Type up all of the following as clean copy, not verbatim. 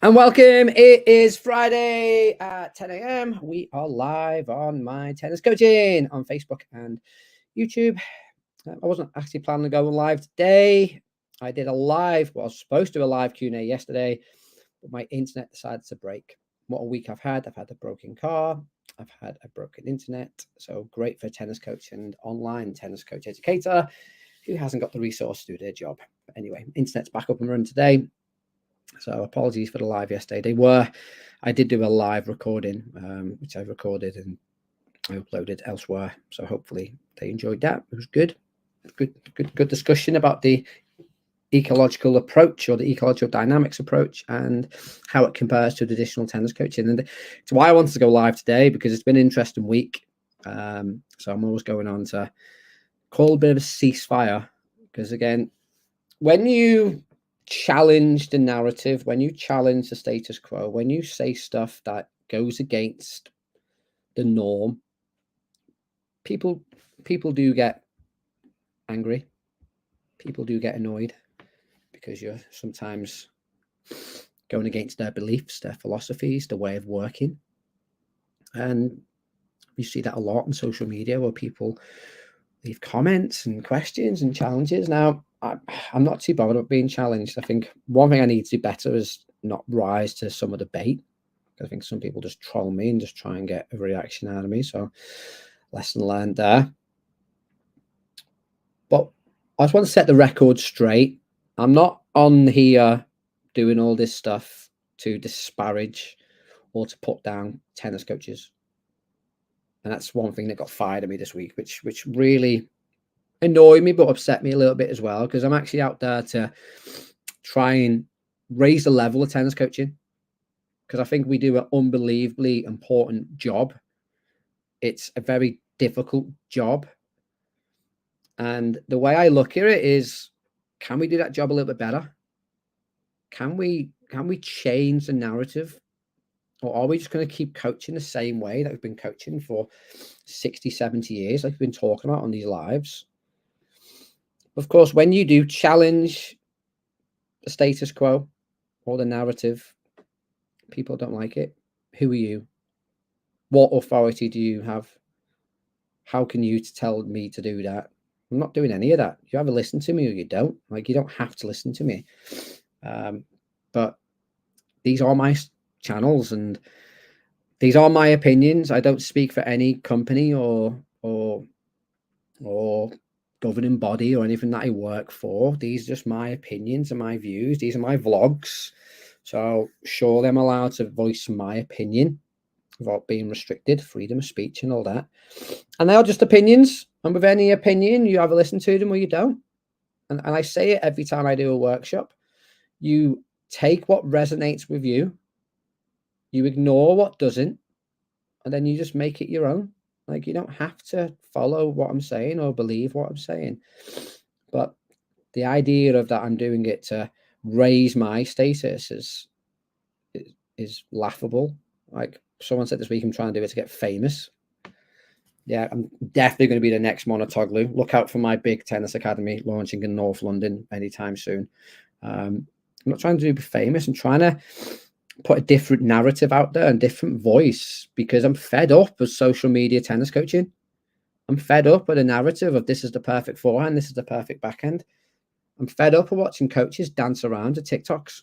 And welcome. It is Friday at 10 a.m. We are live on my tennis coaching on Facebook and YouTube. I wasn't actually planning on going live today. I did a live, well, I was supposed to do a live Q&A yesterday, but my internet decided to break. What a week I've had. I've had a broken car. I've had a broken internet. So great for tennis coach and online tennis coach educator who hasn't got the resource to do their job. But anyway, internet's back up and running today. So apologies for the live yesterday. I did do a live recording, which I recorded and I uploaded elsewhere. So hopefully they enjoyed that. It was good. Good discussion about the ecological approach or the ecological dynamics approach and how it compares to traditional tennis coaching. And it's why I wanted to go live today, because it's been an interesting week. So I'm always going on to call a bit of a ceasefire, because again, when you challenge the narrative, when you challenge the status quo, when you say stuff that goes against the norm, people do get angry. People do get annoyed because you're sometimes going against their beliefs, their philosophies, the way of working. And you see that a lot on social media where people leave comments and questions and challenges. Now, I'm not too bothered about being challenged. I think one thing I need to do better is not rise to some of the bait. I think some people just troll me and just try and get a reaction out of me. So lesson learned there. But I just want to set the record straight. I'm not on here doing all this stuff to disparage or to put down tennis coaches. And that's one thing that got fired at me this week, which really annoyed me, but upset me a little bit as well, because I'm actually out there to try and raise the level of tennis coaching, because I think we do an unbelievably important job. It's a very difficult job. And the way I look at it is, can we do that job a little bit better? Can we change the narrative? Or are we just going to keep coaching the same way that we've been coaching for 60, 70 years, like we've been talking about on these lives? Of course, when you do challenge the status quo or the narrative, people don't like it. Who are you? What authority do you have? How can you tell me to do that? I'm not doing any of that. You either listen to me or you don't. Like, you don't have to listen to me. But these are my channels and these are my opinions. I don't speak for any company or governing body or anything that I work for. These are just my opinions and my views. These are my vlogs. So surely I'm allowed to voice my opinion without being restricted, freedom of speech and all that. And they are just opinions. And with any opinion, you either listen to them or you don't. And I say it every time I do a workshop. You take what resonates with you, you ignore what doesn't, and then you just make it your own. Like, you don't have to follow what I'm saying or believe what I'm saying. But the idea of that I'm doing it to raise my status is laughable. Like someone said this week, I'm trying to do it to get famous. Yeah, I'm definitely going to be the next Monotoglu. Look out for my big tennis academy launching in North London anytime soon. I'm not trying to be famous. I'm trying to put a different narrative out there and different voice, because I'm fed up with social media tennis coaching. I'm fed up with the narrative of this is the perfect forehand, this is the perfect backhand. I'm fed up of watching coaches dance around to TikToks.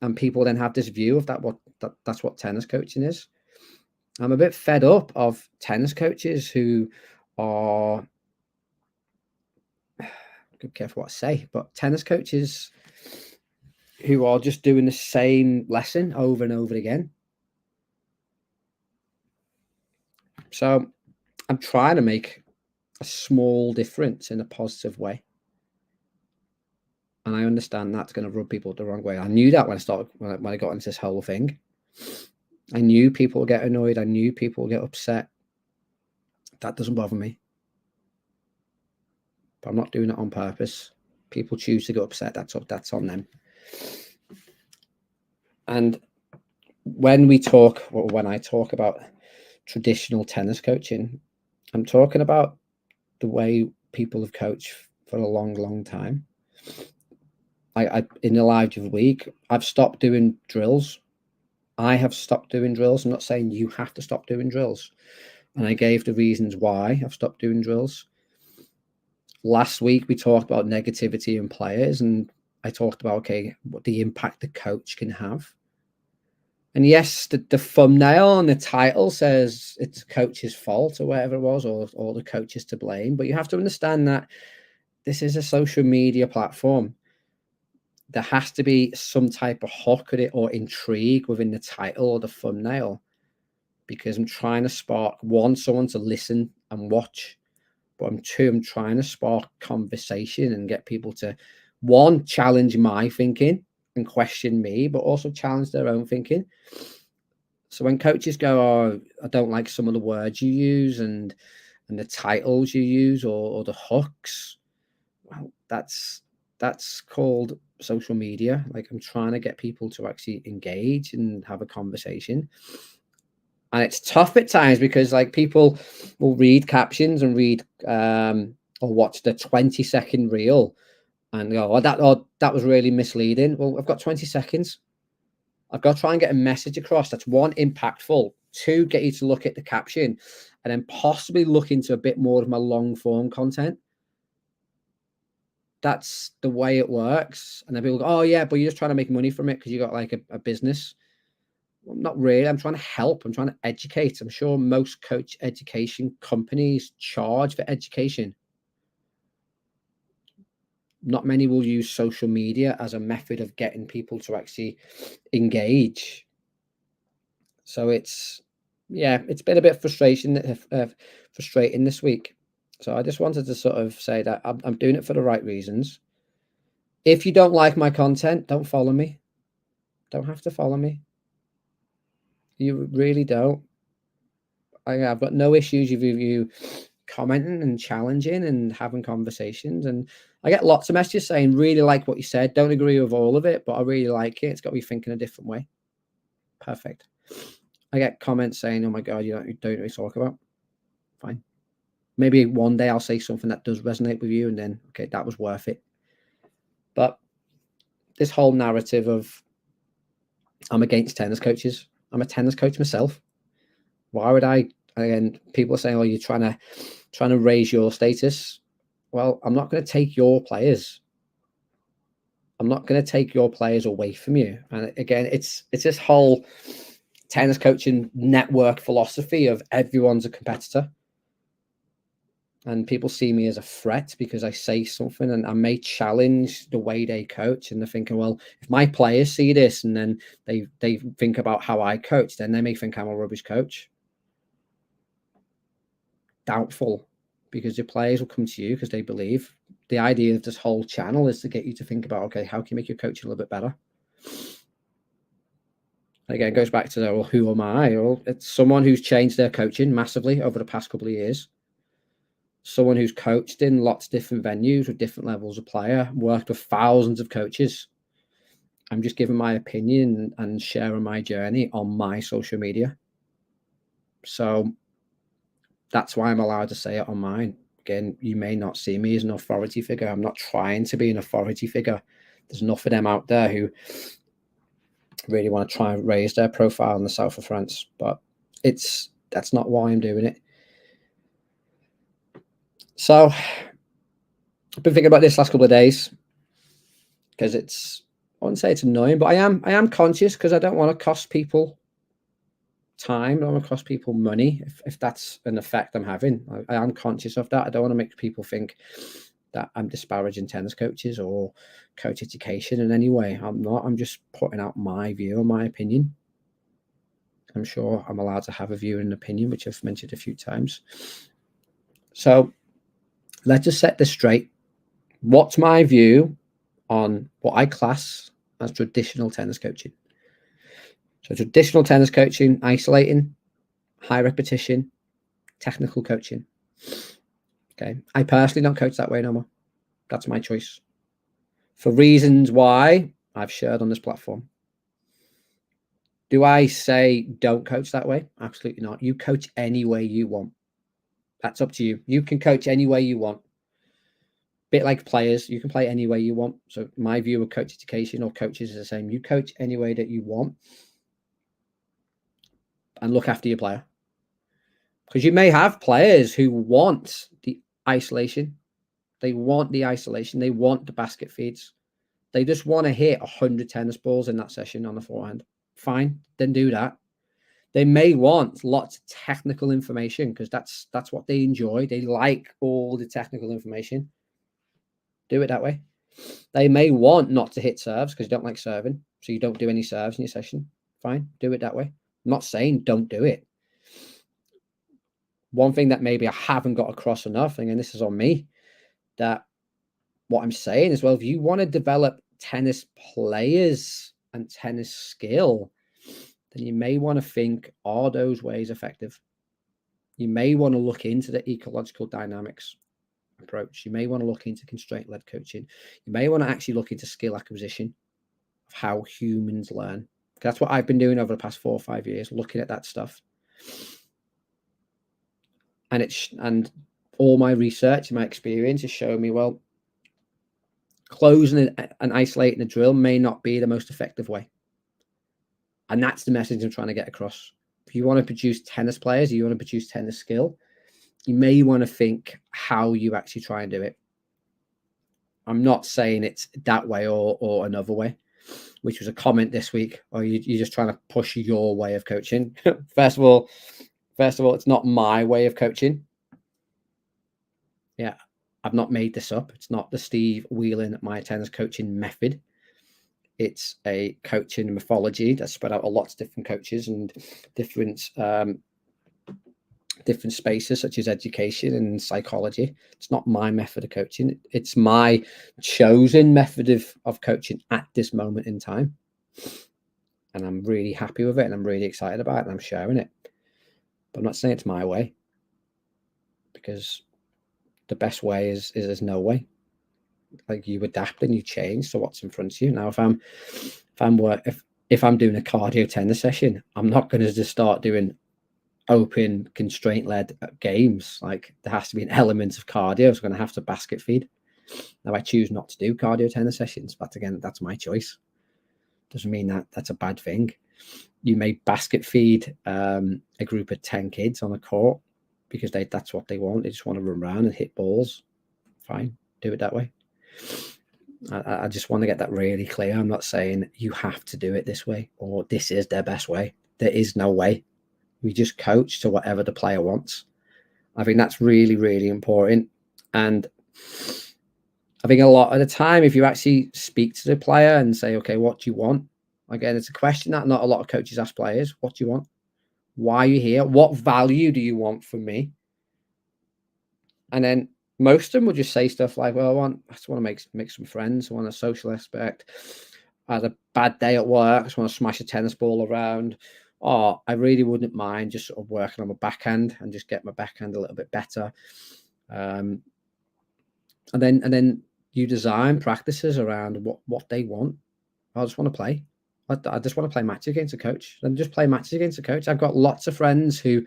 And people then have this view of that's what tennis coaching is. I'm a bit fed up of tennis coaches who are, be careful what I say, but tennis coaches who are just doing the same lesson over and over again. So I'm trying to make a small difference in a positive way. And I understand that's going to rub people the wrong way. I knew that when I got into this whole thing. I knew people would get annoyed. I knew people would get upset. That doesn't bother me. But I'm not doing it on purpose. People choose to get upset. That's on them. And when I talk about traditional tennis coaching, I'm talking about the way people have coached for a long, long time. in the live of the week, I've stopped doing drills. I have stopped doing drills. I'm not saying you have to stop doing drills. And I gave the reasons why I've stopped doing drills. Last week, we talked about negativity in players, and I talked about, okay, what the impact the coach can have. And yes, the thumbnail and the title says it's the coach's fault or whatever it was, or the coach is to blame. But you have to understand that this is a social media platform. There has to be some type of hook at it or intrigue within the title or the thumbnail, because I'm trying to spark, one, someone to listen and watch, but I'm trying to spark conversation and get people to, one, challenge my thinking and question me, but also challenge their own thinking. So when coaches go, oh, I don't like some of the words you use and the titles you use or the hooks, well, that's called social media. Like, I'm trying to get people to actually engage and have a conversation. And it's tough at times because, like, people will read captions and read or watch the 20-second reel and go, oh, that was really misleading. Well, I've got 20 seconds. I've got to try and get a message across that's, one, impactful, two, get you to look at the caption, and then possibly look into a bit more of my long form content. That's the way it works. And then people go, oh yeah, but you're just trying to make money from it because you got like a business. Well, not really. I'm trying to help. I'm trying to educate. I'm sure most coach education companies charge for education. Not many will use social media as a method of getting people to actually engage. So it's been a bit frustrating this week. So I just wanted to sort of say that I'm doing it for the right reasons. If you don't like my content, don't follow me. Don't have to follow me. You really don't. I've got no issues with you commenting and challenging and having conversations. And I get lots of messages saying, really like what you said. Don't agree with all of it, but I really like it. It's got me thinking a different way. Perfect. I get comments saying, oh my God, you don't know what you talk about. Fine. Maybe one day I'll say something that does resonate with you, and then, okay, that was worth it. But this whole narrative of I'm against tennis coaches. I'm a tennis coach myself. Why would I? Again, people are saying, oh, you're trying to raise your status. Well, I'm not going to take your players. I'm not going to take your players away from you. And again, it's this whole tennis coaching network philosophy of everyone's a competitor. And people see me as a threat because I say something, and I may challenge the way they coach. And they're thinking, well, if my players see this and then they think about how I coach, then they may think I'm a rubbish coach. Doubtful, because your players will come to you because they believe. The idea of this whole channel is to get you to think about, okay, how can you make your coaching a little bit better? Again, it goes back to, well, who am I? Well, it's someone who's changed their coaching massively over the past couple of years. Someone who's coached in lots of different venues with different levels of player, worked with thousands of coaches. I'm just giving my opinion and sharing my journey on my social media. So that's why I'm allowed to say it on mine. Again, you may not see me as an authority figure. I'm not trying to be an authority figure. There's enough of them out there who really want to try and raise their profile in the south of France, but that's not why I'm doing it. So I've been thinking about this last couple of days because I wouldn't say it's annoying, but I am conscious because I don't want to cost people time. I don't want to cost people money if that's an effect I'm having. I am conscious of that. I don't want to make people think that I'm disparaging tennis coaches or coach education in any way. I'm not. I'm just putting out my view and my opinion. I'm sure I'm allowed to have a view and an opinion, which I've mentioned a few times. So let's just set this straight. What's my view on what I class as traditional tennis coaching? So traditional tennis coaching, isolating, high repetition, technical coaching. Okay. I personally don't coach that way no more. That's my choice. For reasons why I've shared on this platform. Do I say don't coach that way? Absolutely not. You coach any way you want. That's up to you. You can coach any way you want. Bit like players, you can play any way you want. So my view of coach education or coaches is the same. You coach any way that you want and look after your player. Because you may have players who want the isolation. They want the isolation. They want the basket feeds. They just want to hit 100 tennis balls in that session on the forehand. Fine, then do that. They may want lots of technical information because that's what they enjoy. They like all the technical information. Do it that way. They may want not to hit serves because you don't like serving, so you don't do any serves in your session. Fine, do it that way. I'm not saying don't do it. One thing that maybe I haven't got across enough, and this is on me, that what I'm saying is, well, if you want to develop tennis players and tennis skill, then you may want to think, are those ways effective? You may want to look into the ecological dynamics approach. You may want to look into constraint-led coaching. You may want to actually look into skill acquisition of how humans learn. That's what I've been doing over the past 4 or 5 years, looking at that stuff. And all my research and my experience has shown me, well, closing and isolating a drill may not be the most effective way. And that's the message I'm trying to get across. If you want to produce tennis players, you want to produce tennis skill, you may want to think how you actually try and do it. I'm not saying it's that way or another way, which was a comment this week. Or you're just trying to push your way of coaching. First of all, it's not my way of coaching. Yeah, I've not made this up. It's not the Steve Whelan My Tennis Coaching method. It's a coaching mythology that's spread out a lot of different coaches and different spaces, such as education and psychology. It's not my method of coaching. It's my chosen method of coaching at this moment in time. And I'm really happy with it, and I'm really excited about it, and I'm sharing it. But I'm not saying it's my way, because the best way is there's no way. Like, you adapt and you change to what's in front of you. Now, if I'm doing a cardio tennis session, I'm not going to just start doing open constraint-led games. Like, there has to be an element of cardio. So I'm going to have to basket feed. Now, I choose not to do cardio tennis sessions, but again, that's my choice. Doesn't mean that that's a bad thing. You may basket feed a group of 10 kids on a court because that's what they want. They just want to run around and hit balls. Fine, do it that way. I just want to get that really clear. I'm not saying you have to do it this way or this is their best way. There is no way. We just coach to whatever the player wants. I think that's really, really important. And I think a lot of the time, if you actually speak to the player and say, okay, what do you want? Again, it's a question that not a lot of coaches ask players. What do you want? Why are you here? What value do you want from me? And then most of them will just say stuff like, well, I just want to make some friends. I want a social aspect. I had a bad day at work. I just want to smash a tennis ball around. Or I really wouldn't mind just sort of working on my backhand and just get my backhand a little bit better. And then you design practices around what they want. I just want to play. I just want to play matches against a coach and just play matches against a coach. I've got lots of friends who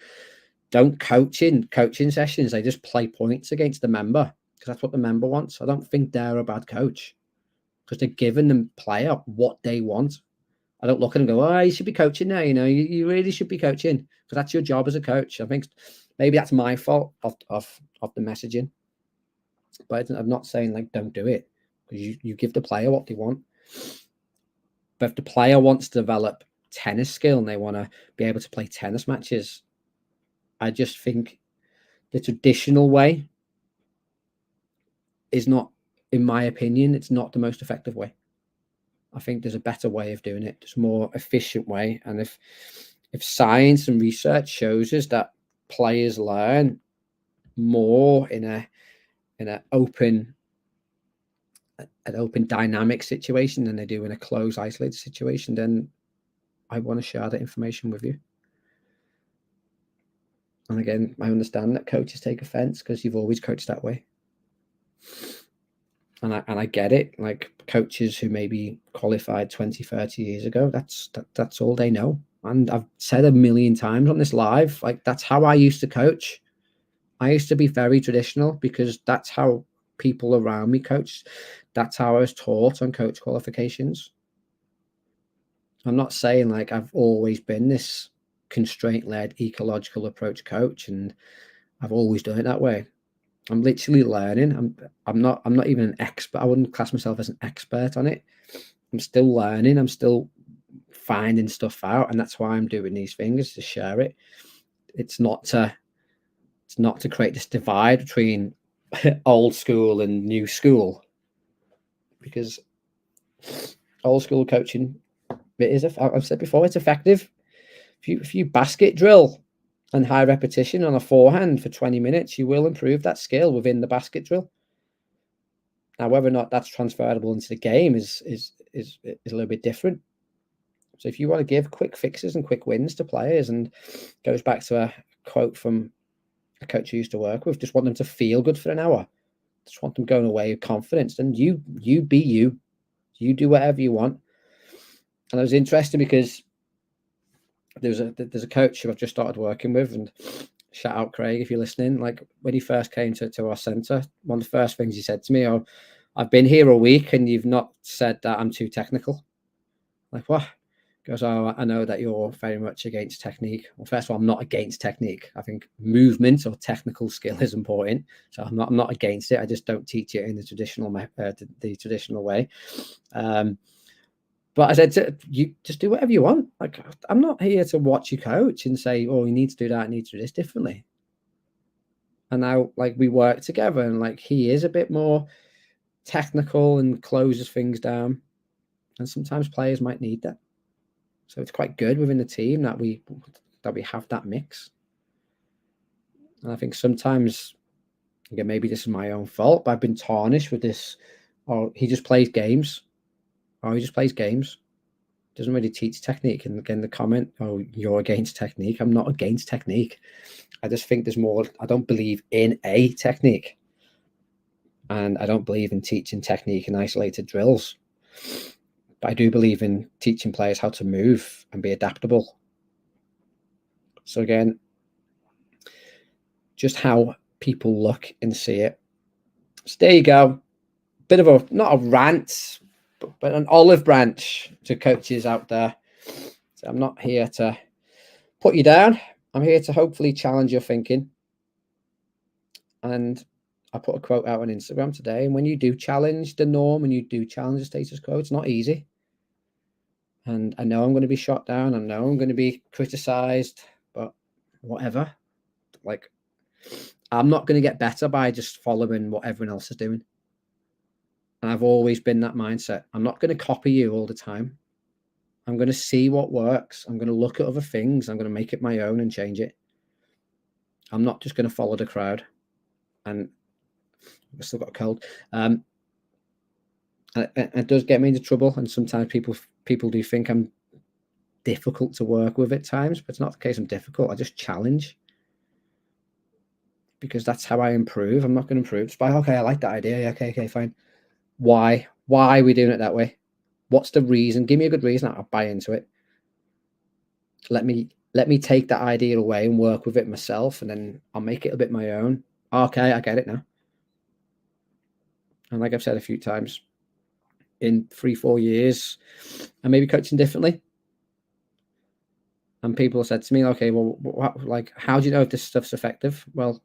don't coach in coaching sessions. They just play points against the member because that's what the member wants. I don't think they're a bad coach because they're giving the player what they want. I don't look at them and go, oh, you should be coaching now. You know, you really should be coaching because that's your job as a coach. I think maybe that's my fault of the messaging. But I'm not saying like don't do it, because you give the player what they want. But if the player wants to develop tennis skill and they want to be able to play tennis matches, I just think the traditional way is not, in my opinion, it's not the most effective way. I think there's a better way of doing it. There's a more efficient way. And if science and research shows us that players learn more in an open dynamic situation than they do in a closed, isolated situation, then I want to share that information with you. And again, I understand that coaches take offense because you've always coached that way. And I get it. Like, coaches who maybe qualified 20, 30 years ago, that's all they know. And I've said a million times on this live, like, that's how I used to coach. I used to be very traditional because that's how people around me coach. That's how I was taught on coach qualifications. I'm not saying like I've always been this constraint-led ecological approach coach and I've always done it that way. I'm literally learning. I'm not even an expert. I wouldn't class myself as an expert on it. I'm still learning. I'm still finding stuff out, and that's why I'm doing these things, to share it. It's not to create this divide between old school and new school, because old school coaching, I've said before, it's effective. If you basket drill and high repetition on a forehand for 20 minutes, you will improve that skill within the basket drill. Now, whether or not that's transferable into the game is a little bit different. So if you want to give quick fixes and quick wins to players, and goes back to a quote from a coach I used to work with, just want them to feel good for an hour. Just want them going away with confidence. And you be you. You do whatever you want. And it was interesting because there's a coach who I've just started working with, and shout out Craig if you're listening. Like when he first came to our centre, one of the first things he said to me, "Oh, I've been here a week and you've not said that I'm too technical." Like, what? He goes, "Oh, I know that you're very much against technique." Well, first of all, I'm not against technique. I think movement or technical skill is important. So I'm not against it. I just don't teach it in the traditional way. But I said to you, just do whatever you want. Like, I'm not here to watch you coach and say, "Oh, you need to do that, you need to do this differently." And now, like, we work together, and like he is a bit more technical and closes things down. And sometimes players might need that. So it's quite good within the team that we have that mix. And I think sometimes, again, maybe this is my own fault, but I've been tarnished with this. Oh, he just plays games. Oh, he just plays games. Doesn't really teach technique. And again, the comment, "Oh, you're against technique." I'm not against technique. I just think there's more. I don't believe in a technique. And I don't believe in teaching technique in isolated drills. But I do believe in teaching players how to move and be adaptable. So again, just how people look and see it. So there you go. Bit of a, not a rant, but an olive branch to coaches out there. So I'm not here to put you down. I'm here to hopefully challenge your thinking. And I put a quote out on Instagram today. And when you do challenge the norm and you do challenge the status quo, it's not easy. And I know I'm going to be shot down. I know I'm going to be criticized, but whatever. Like, I'm not going to get better by just following what everyone else is doing. And I've always been that mindset. I'm not going to copy you all the time. I'm going to see what works. I'm going to look at other things. I'm going to make it my own and change it. I'm not just going to follow the crowd. And I've still got a cold. It does get me into trouble. And sometimes people do think I'm difficult to work with at times, but it's not the case. I'm difficult. I just challenge, because that's how I improve. I'm not going to improve just by, okay, I like that idea. Yeah, okay, fine. Why are we doing it that way? What's the reason? Give me a good reason. I'll buy into it. Let me take that idea away and work with it myself, and then I'll make it a bit my own. Okay, I get it now. And like I've said a few times, in 3-4 years, I may be coaching differently. And people said to me, "Okay, well, like, how do you know if this stuff's effective?" Well,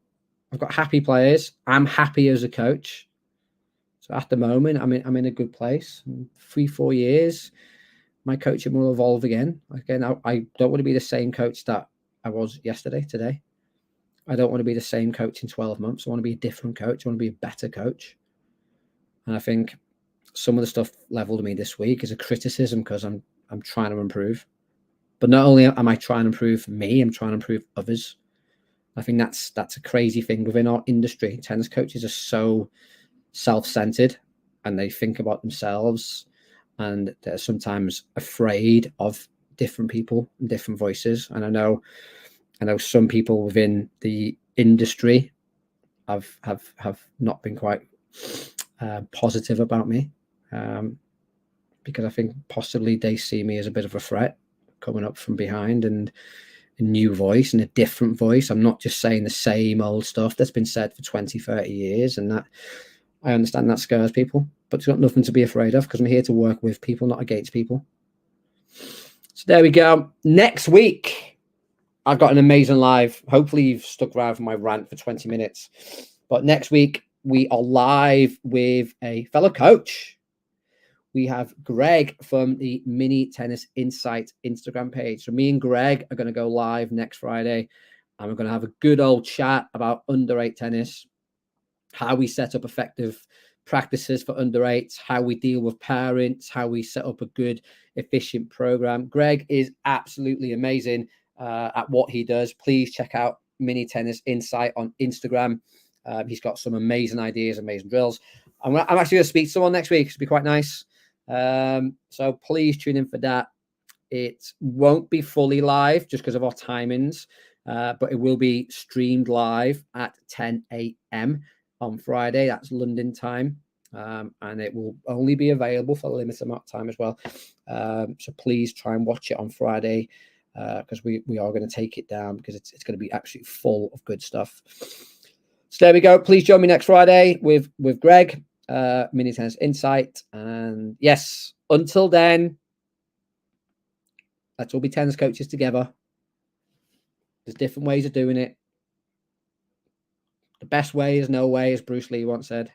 I've got happy players. I'm happy as a coach. So at the moment, I'm in a good place. In 3-4 years, my coaching will evolve again. Again, I don't want to be the same coach that I was yesterday, today. I don't want to be the same coach in 12 months. I want to be a different coach. I want to be a better coach. And I think some of the stuff leveled to me this week is a criticism, because I'm trying to improve. But not only am I trying to improve me, I'm trying to improve others. I think that's a crazy thing within our industry. Tennis coaches are so self-centered, and they think about themselves, and they're sometimes afraid of different people and different voices. And I know some people within the industry have not been quite positive about me, because I think possibly they see me as a bit of a threat coming up from behind, and a new voice and a different voice. I'm not just saying the same old stuff that's been said for 20-30 years, and that I understand that scares people, but it's got nothing to be afraid of because I'm here to work with people, not against people. So there we go. Next week, I've got an amazing live. Hopefully you've stuck around for my rant for 20 minutes. But next week, we are live with a fellow coach. We have Greg from the Mini Tennis Insight Instagram page. So me and Greg are going to go live next Friday, and we're going to have a good old chat about under 8 tennis, how we set up effective practices for under 8s, how we deal with parents, how we set up a good, efficient program. Greg is absolutely amazing at what he does. Please check out Mini Tennis Insight on Instagram. He's got some amazing ideas, amazing drills. I'm actually going to speak to someone next week. It'll be quite nice. So please tune in for that. It won't be fully live just because of our timings, but it will be streamed live at 10 a.m. on Friday. That's London time. And it will only be available for a limited amount of time as well. So please try and watch it on Friday because we are going to take it down because it's going to be absolutely full of good stuff. So there we go. Please join me next Friday with Greg, Mini Tennis Insight. And yes, until then, let's all be tennis coaches together. There's different ways of doing it. The best way is no way, as Bruce Lee once said.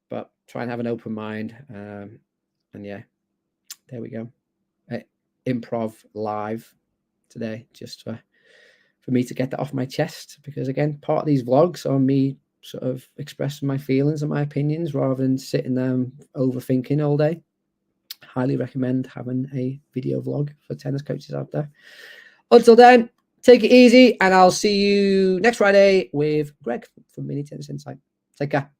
But try and have an open mind. And yeah, there we go. Improv live today, just for me to get that off my chest. Because again, part of these vlogs are me sort of expressing my feelings and my opinions rather than sitting there and overthinking all day. Highly recommend having a video vlog for tennis coaches out there. Until then, take it easy, and I'll see you next Friday with Greg from Mini Tennis Insight. Take care.